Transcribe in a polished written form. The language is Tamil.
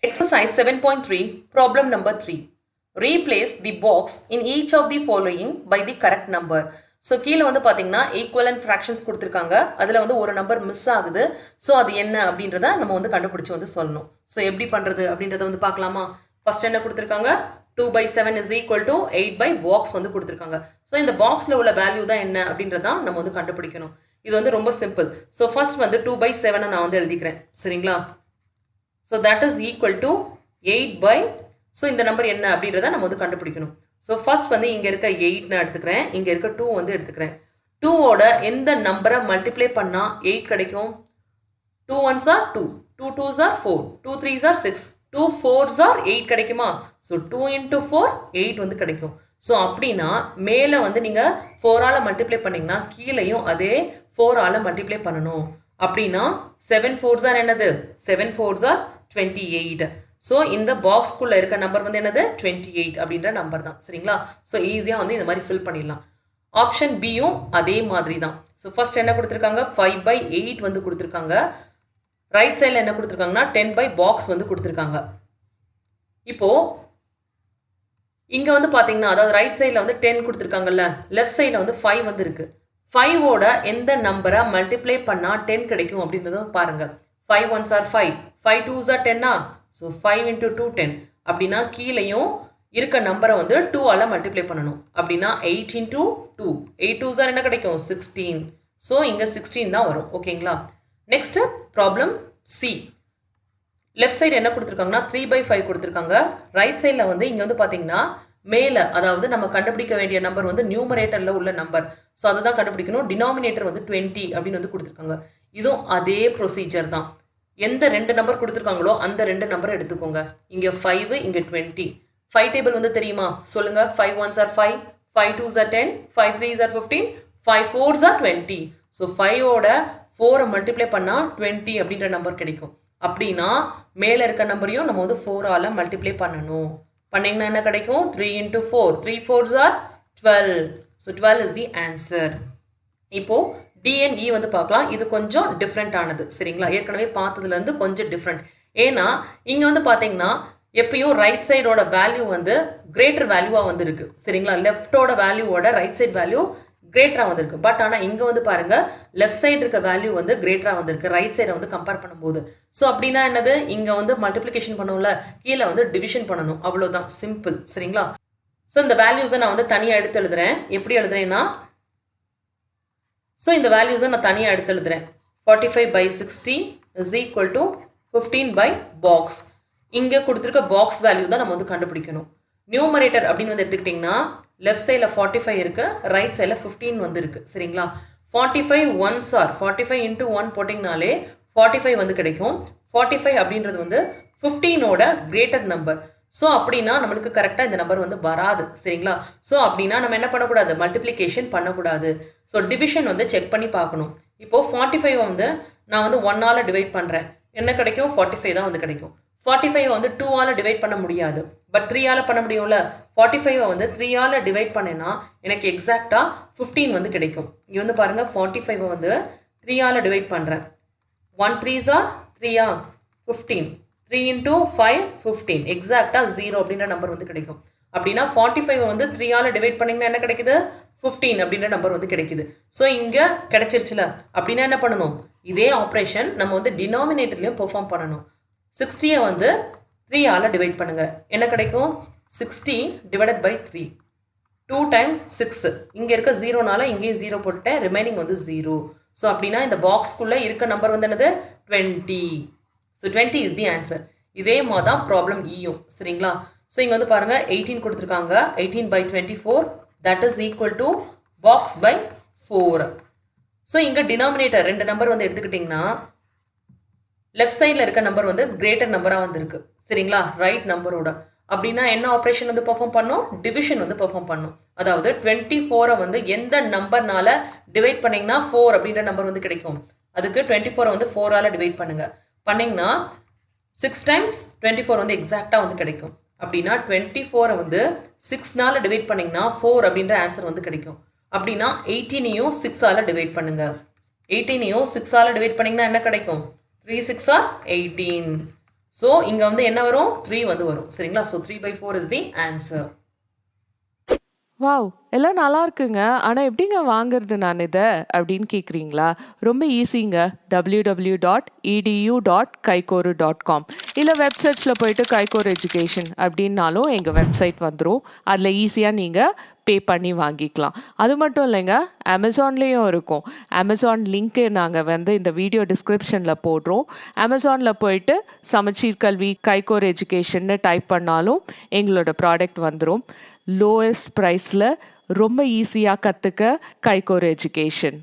Exercise 7.3, problem number 3. Replace the box in each of the following by the correct number. So, கீழ வந்து பாத்தீங்கன்னா equivalent fractions கொடுத்திருக்காங்க. அதுல வந்து ஒரு நம்பர் மிஸ் ஆகுது. So, அது என்ன அப்படின்றத நம்ம வந்து கண்டுபிடிச்சு வந்து சொல்லணும். So, எப்படி பண்றது அப்படின்றத வந்து பார்க்கலாமா? ஃபர்ஸ்ட் என்ன கொடுத்திருக்காங்க? 2 by 7 is equal to 8 by box வந்து கொடுத்திருக்காங்க. So, இந்த பாக்ஸ்ல உள்ள வேல்யூ தான் என்ன அப்படின்றத நம்ம வந்து கண்டுபிடிக்கணும். இது வந்து ரொம்ப சிம்பிள். So, ஃபர்ஸ்ட் வந்து 2 by 7 நான் வந்து எழுதிக்கிறேன். சரிங்களா? So that is equal to 8 by, so இந்த நம்பர் என்ன அப்படின்றத நம்ம வந்து கண்டுபிடிக்கணும். So first வந்து இங்க இருக்க 8 நான் எடுத்துக்கிறேன், இங்க இருக்க 2 வந்து எடுத்துக்கிறேன். 2 ஓட எந்த நம்பரை மல்டிப்ளை பண்ணா 8 கிடைக்கும்? 2 1s are 2, 2 2s are 4, 2 3s are 6, 2 4s are 8 கிடைக்குமா? So 2 into 4, 8 வந்து கிடைக்கும். So அப்படின்னா மேல வந்து நீங்க 4 ஆல மல்டிப்ளை பண்ணீங்கன்னா கீழையும் அதே 4 ஆல மல்டிப்ளை பண்ணணும். அப்படின்னா 7 4s are என்னது? 7 4s are 28. ஸோ இந்த பாக்ஸ்குள்ள இருக்க நம்பர் வந்து என்னது? 28 அப்படின்ற நம்பர் தான். சரிங்களா? ஸோ ஈஸியாக வந்து இந்த மாதிரி ஃபில் பண்ணிடலாம். ஆப்ஷன் பியும் அதே மாதிரி தான். ஸோ ஃபர்ஸ்ட் என்ன கொடுத்துருக்காங்க? 5 by 8 வந்து கொடுத்துருக்காங்க. ரைட் சைடில் என்ன கொடுத்துருக்காங்கன்னா 10 by பாக்ஸ் வந்து கொடுத்துருக்காங்க. இப்போ இங்கே வந்து பார்த்தீங்கன்னா அதாவது ரைட் சைடில் வந்து 10 கொடுத்துருக்காங்கல்ல, லெஃப்ட் சைடில் வந்து 5 வந்து இருக்கு. 5 ஓட எந்த நம்பரை மல்டிப்ளை பண்ணா 10 கிடைக்கும் அப்படின்றத பாருங்க. 5 1s are 5, 5 2s are 10. So 5 into 2 10. அப்படின்னா கீழையும் இருக்க நம்பரை வந்து 2 ஆல மல்டிப்ளை பண்ணணும். அப்படின்னா 8 into 2, 8 2s are என்ன கிடைக்கும்? 16. ஸோ இங்க 16 தான் வரும். ஓகேங்களா? Next problem C. Left side என்ன கொடுத்துருக்காங்கன்னா 3 by 5 கொடுத்துருக்காங்க. ரைட் சைடில் வந்து இங்க வந்து பார்த்தீங்கன்னா மேலே அதாவது நம்ம கண்டுபிடிக்க வேண்டிய நம்பர் வந்து நியூமரேட்டர்ல உள்ள நம்பர். ஸோ அதை தான் கண்டுபிடிக்கணும். டினாமினேட்டர் வந்து 20 அப்படின்னு வந்து கொடுத்துருக்காங்க. இதுவும் அதே ப்ரொசீஜர் தான். எந்த ரெண்டு நம்பர் கொடுத்துருக்காங்களோ அந்த ரெண்டு நம்பரை எடுத்துக்கோங்க. இங்கே 5, இங்கே 20. 5 டேபிள் வந்து தெரியுமா? சொல்லுங்க. 5 1s are 5, 5 2s are 10, 5 3s are 15, 5 4s are 20. So 5 ஓட 4 மல்டிப்ளை பண்ணா 20 அப்படின்ற நம்பர் கிடைக்கும். அப்படின்னா மேலே இருக்க நம்பரையும் நம்ம வந்து 4 ஆல மல்டிப்ளை பண்ணணும். பண்ணீங்கன்னா என்ன கிடைக்கும்? 3 into 4, 3 4s are 12. So 12 is the answer. இப்போ DNE வந்து பார்க்கலாம். இது கொஞ்சம் டிஃப்ரெண்ட் ஆனது. சரிங்களா? ஏற்கனவே பார்த்ததுல இருந்து கொஞ்சம் டிஃப்ரெண்ட். ஏன்னா இங்க வந்து பாத்தீங்கன்னா எப்பயும் ரைட் சைடோட வேல்யூ வந்து கிரேட்டர் வேல்யூவா வந்து இருக்கு. சரிங்களா? லெஃப்டோட வேல்யூவோட ரைட் சைடு வேல்யூ கிரேட்டரா வந்திருக்கு. பட் ஆனா இங்க வந்து பாருங்க லெஃப்ட் சைடு இருக்க வேல்யூ வந்து கிரேட்டரா வந்திருக்கு ரைட் சைடை வந்து கம்பேர் பண்ணும்போது. ஸோ அப்படின்னா என்னது? இங்க வந்து மல்டிப்ளிகேஷன் பண்ணுவோம்ல, கீழே வந்து டிவிஷன் பண்ணணும். அவ்வளவுதான், சிம்பிள். சரிங்களா? ஸோ இந்த வேல்யூஸ் நான் வந்து தனியாக எடுத்து எழுதுறேன். எப்படி எழுதுறேன்னா ஸோ இந்த வேல்யூஸை நான் தனியாக எடுத்து எழுதுறேன். 45 by 60 is equal to 15 by box. இங்கே கொடுத்துருக்க பாக்ஸ் வேல்யூ தான் நம்ம வந்து கண்டுபிடிக்கணும். நியூமரேட்டர் அப்படின்னு வந்து எடுத்துக்கிட்டிங்கன்னா லெஃப்ட் சைடில் 45 இருக்கு, ரைட் சைடில் 15 வந்து இருக்கு. சரிங்களா? 45 1s are 45 into 1 போட்டிங்கனாலே 45 வந்து கிடைக்கும். 45 அப்படின்றது வந்து 15ஓட கிரேட்டர் நம்பர். ஸோ அப்படின்னா நம்மளுக்கு கரெக்டாக இந்த நம்பர் வந்து வராது. சரிங்களா? ஸோ அப்படின்னா நம்ம என்ன பண்ணக்கூடாது? மல்டிப்ளிகேஷன் பண்ணக்கூடாது. ஸோ டிவிஷன் வந்து செக் பண்ணி பார்க்கணும். இப்போ 45 வந்து நான் வந்து 1 ஆல டிவைட் பண்ணுறேன். என்ன கிடைக்கும்? 45 தான் வந்து கிடைக்கும். 45 வந்து 2 ஆல டிவைட் பண்ண முடியாது. பட் 3 ஆல பண்ண முடியும்ல. 45 வந்து 3 ஆல டிவைட் பண்ணேன்னா எனக்கு எக்ஸாக்டா 15 வந்து கிடைக்கும். இங்கே வந்து பாருங்க 45 வந்து 3 ஆல டிவைட் பண்ணுறேன். 1 3s are 3 15. 3 into 5 15. எக்ஸாக்டா 0 அப்படின்ற நம்பர் வந்து கிடைக்கும். அப்படின்னா 45 வந்து 3 ஆல டிவைட் பண்ணீங்கன்னா என்ன கிடைக்குது? 15 அப்படின்ற நம்பர் வந்து கிடைக்குது. ஸோ இங்க கிடைச்சிருச்சுல. அப்படின்னா என்ன பண்ணணும்? இதே ஆப்ரேஷன் நம்ம வந்து டினாமினேட்டர்லயும் பெர்ஃபார்ம் பண்ணணும். 60 வந்து 3 ஆல டிவைட் பண்ணுங்க. என்ன கிடைக்கும்? 60 divided by 3. 2 times 6. இங்க இருக்க 0னால இங்கேயும் 0 போட்டுட்டேன். ரிமைனிங் வந்து 0. ஸோ அப்படின்னா இந்த பாக்ஸ்க்குள்ள இருக்க நம்பர் வந்து என்னது? 20. So 20 is the answer. இதே மாதிரி தான் ப்ராப்ளம் ஈயும். சரிங்களா? ஸோ இங்கே வந்து பாருங்க 18 கொடுத்துருக்காங்க. 18 by 24 that is equal to box by 4. So இங்கே டினாமினேட்டர் ரெண்டு நம்பர் வந்து எடுத்துக்கிட்டிங்கன்னா லெஃப்ட் சைடில் இருக்க நம்பர் வந்து கிரேட்டர் நம்பராக வந்து இருக்கு. சரிங்களா? ரைட் நம்பரோட. அப்படின்னா என்ன ஆப்ரேஷன் வந்து பெர்ஃபார்ம் பண்ணும்? டிவிஷன் வந்து பெர்ஃபார்ம் பண்ணும். அதாவது 24 வந்து எந்த நம்பர்னால டிவைட் பண்ணீங்கன்னா 4 அப்படின்ற நம்பர் வந்து கிடைக்கும். அதுக்கு 24 வந்து 4 ஆல டிவைட் பண்ணுங்க. பண்ணீங்கன்னா 6 times 24 வந்து எக்ஸாக்டா வந்து கிடைக்கும். அப்படின்னா 24 வந்து 6னால டிவைட் பண்ணீங்கன்னா 4 அப்படின்ற ஆன்சர் வந்து கிடைக்கும். அப்படின்னா 18ஐயும் 6 ஆல டிவைட் பண்ணுங்க. 18ஐயும் 6 ஆல டிவைட் பண்ணீங்கன்னா என்ன கிடைக்கும்? 3 6 are 18. ஸோ இங்கே வந்து என்ன வரும் 3 வந்து வரும் சரிங்களா. So 3/4 is the answer. Wow! எல்லாம் நல்லா இருக்குங்க. ஆனா எப்படிங்க வாங்குறது நான் இத? அப்படின்னு கேட்குறீங்களா? ரொம்ப ஈஸிங்க. www.edu.kaikoru.com இல்ல வெப் சர்ச்ல போயிட்டு கைகோர் எஜுகேஷன் அப்படின்னாலும் எங்க வெப்சைட் வந்துரும். அதுல ஈஸியா நீங்க பே பண்ணி வாங்கிக்கலாம். அது மட்டும் இல்லைங்க, அமேசான்லயும் இருக்கும். அமேசான் லிங்க் நாங்க வந்து இந்த வீடியோ டிஸ்கிரிப்ஷன்ல போடுறோம். அமேசான்ல போயிட்டு சமச்சீர் கல்வி கைகோர் எஜுகேஷன்னு டைப் பண்ணாலும் எங்களோட ப்ராடக்ட் வந்துரும். லோயஸ்ட் ப்ரைஸ்ல ரொம்ப ஈஸியா கத்துக்க கைகோர் எஜுகேஷன்.